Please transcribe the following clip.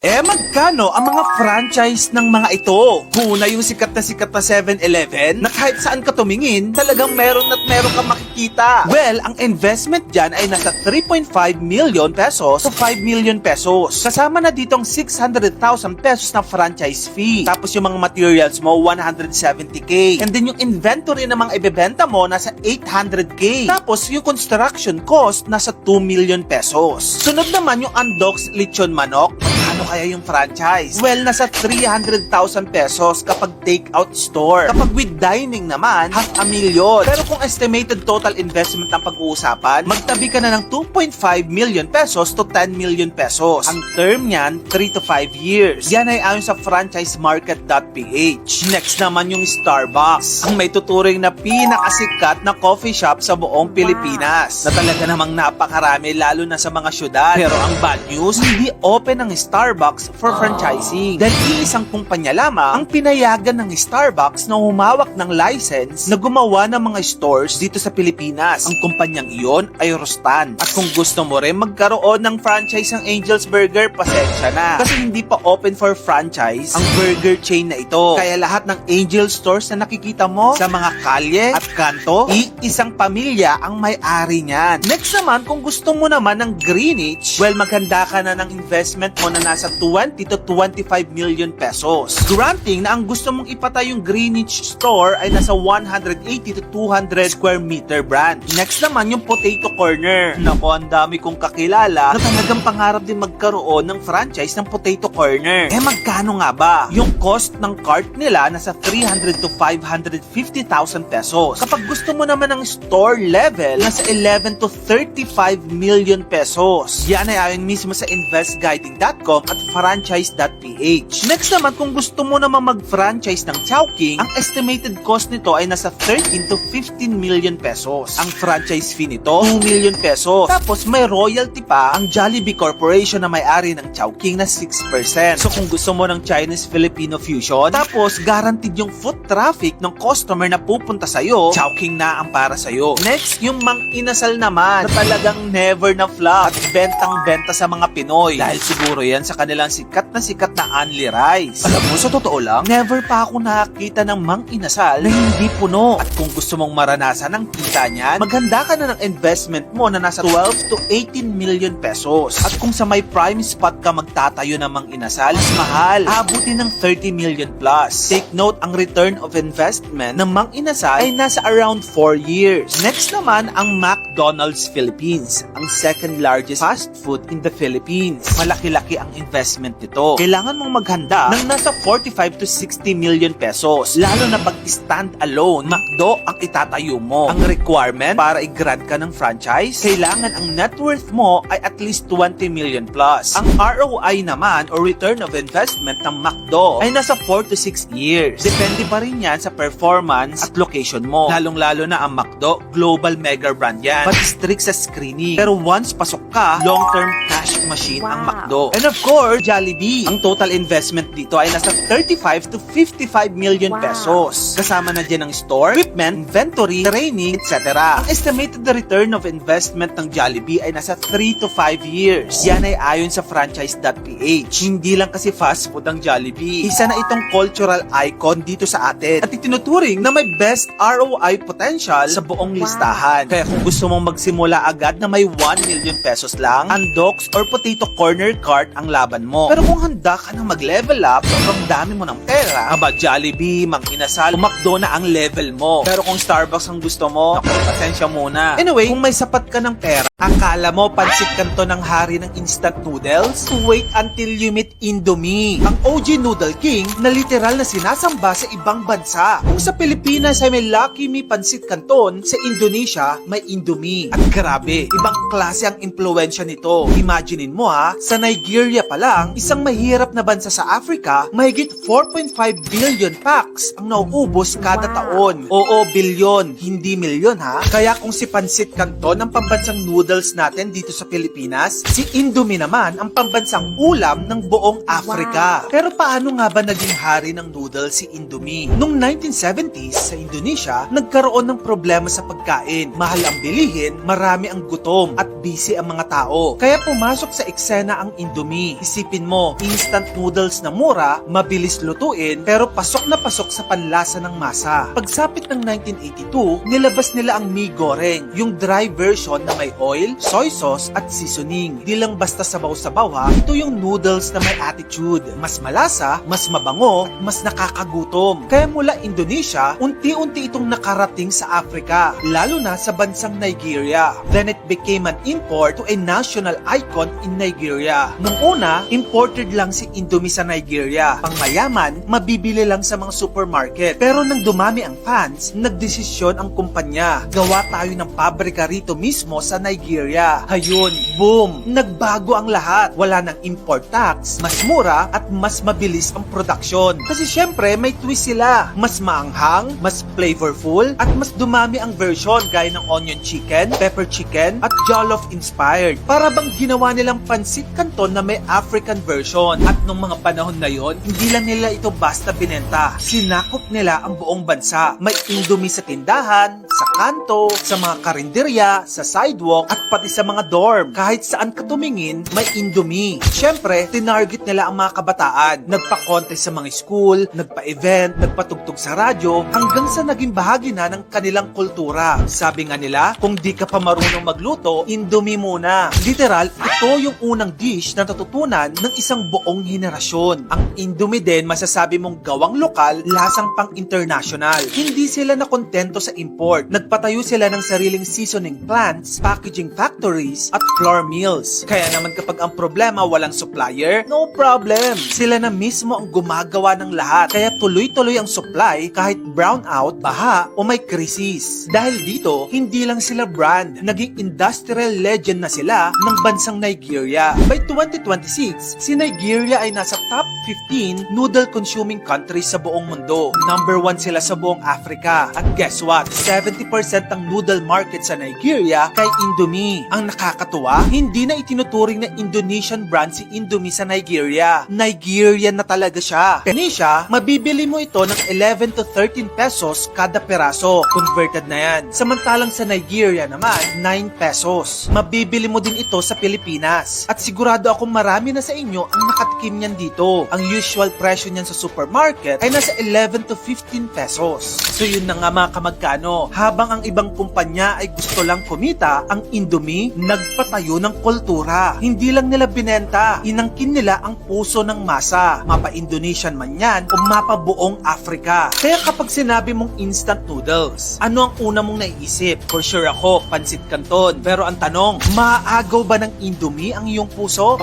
Magkano ang mga franchise ng mga ito? Una yung sikat na 7-Eleven na kahit saan ka tumingin, talagang meron at meron kang makikita. Well, ang investment dyan ay nasa 3.5 million pesos to 5 million pesos. Kasama na ditong 600,000 pesos na franchise fee. Tapos yung mga materials mo, 170k. And then yung inventory na mga ibebenta mo, nasa 800k. Tapos yung construction cost, nasa 2 million pesos. Sunod naman yung Andox Lechon Manok. Ano kaya yung franchise? Well, nasa 300,000 pesos kapag take-out store. Kapag with dining naman, 500,000. Pero kung estimated total investment ang pag-uusapan, magtabi ka na ng 2.5 million pesos to 10 million pesos. Ang term niyan, 3 to 5 years. Yan ay ayon sa franchisemarket.ph. Next naman yung Starbucks, ang may tuturing na pinakasikat na coffee shop sa buong Pilipinas. Na talaga namang napakarami lalo na sa mga syudad. Pero ang bad news, hindi open ang Starbucks for franchising. Dahil iisang kumpanya lamang ang pinayagan ng Starbucks na humawak ng license na gumawa ng mga stores dito sa Pilipinas. Ang kumpanyang iyon ay Rostan. At kung gusto mo rin magkaroon ng franchise ng Angel's Burger, pasensya na. Kasi hindi pa open for franchise ang burger chain na ito. Kaya lahat ng Angel stores na nakikita mo sa mga kalye at kanto, iisang pamilya ang may-ari niyan. Next naman, kung gusto mo naman ng Greenwich, well, maghanda ka na ng investment mo na nasa 20 to 25 million pesos. Granting na ang gusto mong ipatay yung Greenwich store ay nasa 180 to 200 square meter branch. Next naman yung Potato Corner. Naku, ang dami kong kakilala na talagang pangarap din magkaroon ng franchise ng Potato Corner. Magkano nga ba? Yung cost ng cart nila nasa 300 to 550,000 pesos. Kapag gusto mo naman ng store level, nasa 11 to 35 million pesos. Yan ay ayon mismo sa investguiding.com at franchise.ph. Next naman, kung gusto mo naman mag-franchise ng Chowking, ang estimated cost nito ay nasa 13 to 15 million pesos. Ang franchise fee nito, 2 million pesos. Tapos may royalty pa ang Jollibee Corporation na may-ari ng Chowking na 6%. So kung gusto mo ng Chinese-Filipino fusion, tapos guaranteed yung foot traffic ng customer na pupunta sa'yo, Chowking na ang para sa'yo. Next, yung Mang Inasal naman, na talagang never na flop at bentang-benta sa mga Pinoy. Dahil siguro yan sa kanilang sikat na Only Rice. Alam mo, sa totoo lang, never pa ako nakakita ng Mang Inasal na hindi puno. At kung gusto mong maranasan ang kita niyan, maghanda ka na ng investment mo na nasa 12 to 18 million pesos. At kung sa may prime spot ka magtatayo ng Mang Inasal, mas mahal. Abutin ng 30 million plus. Take note, ang return of investment ng Mang Inasal ay nasa around 4 years. Next naman, ang McDonald's Philippines, ang second largest fast food in the Philippines. Malaki-laki ang investment nito. Kailangan mong maghanda ng nasa 45 to 60 million pesos. Lalo na pag stand alone, McDo ang itatayo mo. Ang requirement para i-grant ka ng franchise, kailangan ang net worth mo ay at least 20 million plus. Ang ROI naman o return of investment ng McDo ay nasa 4 to 6 years. Depende pa rin yan sa performance at location mo. Lalong-lalo na ang McDo, global mega brand yan. But strict sa screening. Pero once pasok ka, long-term cash machine ang McDo. And of course, Jollibee. Ang total investment dito ay nasa 35 to 55 million pesos. Kasama na dyan ang store, equipment, inventory, training, etc. Ang estimated return of investment ng Jollibee ay nasa 3 to 5 years. Yan ay ayon sa franchise.ph. Hindi lang kasi fast food ang Jollibee. Isa na itong cultural icon dito sa atin at itinuturing na may best ROI potential sa buong listahan. Kaya kung gusto mong magsimula agad na may 1 million pesos lang, Andox or Potato Corner cart ang laban mo. Pero kung handa ka na mag-level up, sobrang dami mo ng pera, aba Jollibee, Mang Inasal, McDo na ang level mo. Pero kung Starbucks ang gusto mo, naku, pasensya muna. Anyway, kung may sapat ka ng pera, akala mo pansit kanto ng hari ng instant noodles? Wait until you meet Indomie, ang OG Noodle King na literal na sinasamba sa ibang bansa. Kung sa Pilipinas ay may Lucky Me Pansit Canton, sa Indonesia may Indomie. At grabe, ibang klase ang impluwensya nito. Imaginein mo ha, sa Nigeria pa lang, isang mahirap na bansa sa Africa, mahigit 4.5 billion packs ang nauubos kada taon. Oo, bilyon, hindi milyon ha. Kaya kung si Pansit Canton ang pambansang noodle noodles natin dito sa Pilipinas? Si Indomie naman ang pambansang ulam ng buong Africa. Pero paano nga ba naging hari ng noodles si Indomie? Noong 1970s sa Indonesia, nagkaroon ng problema sa pagkain. Mahal ang bilihin, marami ang gutom, at busy ang mga tao. Kaya pumasok sa eksena ang Indomie. Isipin mo, instant noodles na mura, mabilis lutuin, pero pasok na pasok sa panlasa ng masa. Pagsapit ng 1982, nilabas nila ang mee goreng, yung dry version na may oil, soy sauce at seasoning. Di lang basta sabaw-sabaw ha, ito yung noodles na may attitude. Mas malasa, mas mabango, at mas nakakagutom. Kaya mula Indonesia, unti-unti itong nakarating sa Africa, lalo na sa bansang Nigeria. Then it became an import to a national icon in Nigeria. Nung una, imported lang si Indomie sa Nigeria. Pang mayaman, mabibili lang sa mga supermarket. Pero nang dumami ang fans, nagdesisyon ang kumpanya. Gawa tayo ng pabrika rito mismo sa Nigeria. Hayun, boom! Nagbago ang lahat. Wala nang import tax, mas mura at mas mabilis ang production. Kasi syempre, may twist sila. Mas maanghang, mas flavorful, at mas dumami ang version gaya ng onion chicken, pepper chicken, at jollof inspired. Para bang ginawa nilang pansit canton na may African version. At nung mga panahon na yon, hindi lang nila ito basta binenta. Sinakop nila ang buong bansa. May Indomie sa tindahan, sa kanto, sa mga karinderya, sa sidewalk, at pati sa mga dorm. Kahit saan ka tumingin, may Indomie. Syempre, tinarget nila ang mga kabataan. Nagpa-contest sa mga school, nagpa-event, nagpatugtog sa radyo, hanggang sa naging bahagi na ng kanilang kultura. Sabi nga nila, kung di ka pa marunong magluto, Indomie muna. Literal, ito yung unang dish na natutunan ng isang buong henerasyon. Ang Indomie din, masasabi mong gawang lokal, lasang pang international. Hindi sila nakontento sa import. Nagpatayo sila ng sariling seasoning plants, packaging factories, at flour mills. Kaya naman kapag ang problema walang supplier, no problem. Sila na mismo ang gumagawa ng lahat. Kaya tuloy-tuloy ang supply kahit brownout, baha, o may krisis. Dahil dito, hindi lang sila brand, naging industrial legend na sila ng bansang Nigeria. By 2026, si Nigeria ay nasa top 15 noodle consuming countries sa buong mundo. Number 1 sila sa buong Africa. At guess what? 70% ng noodle market sa Nigeria kay Indomie. Ang nakakatuwa, hindi na itinuturing na Indonesian brand si Indomie sa Nigeria. Nigerian na talaga siya. Indonesia, mabibili mo ito ng 11 to 13 pesos kada peraso. Converted na yan. Samantalang sa Nigeria naman, 9 pesos. Mabibili mo din ito sa Pilipinas. At sigurado akong marami na sa inyo ang nakatikim niyan dito. Ang usual presyo niyan sa supermarket ay nasa 11 to 15 pesos. So yun na nga mga kamagkano. Habang ang ibang kumpanya ay gusto lang kumita, ang Indomie nagpatayo ng kultura. Hindi lang nila binenta, inangkin nila ang puso ng masa. Mapa Indonesian man yan o mapa buong Africa. Kaya kapag sinabi mong instant noodles, ano ang una mong naiisip? For sure ako, pansit canton. Pero ang tanong, maaagaw ba ng Indomie ang iyong puso?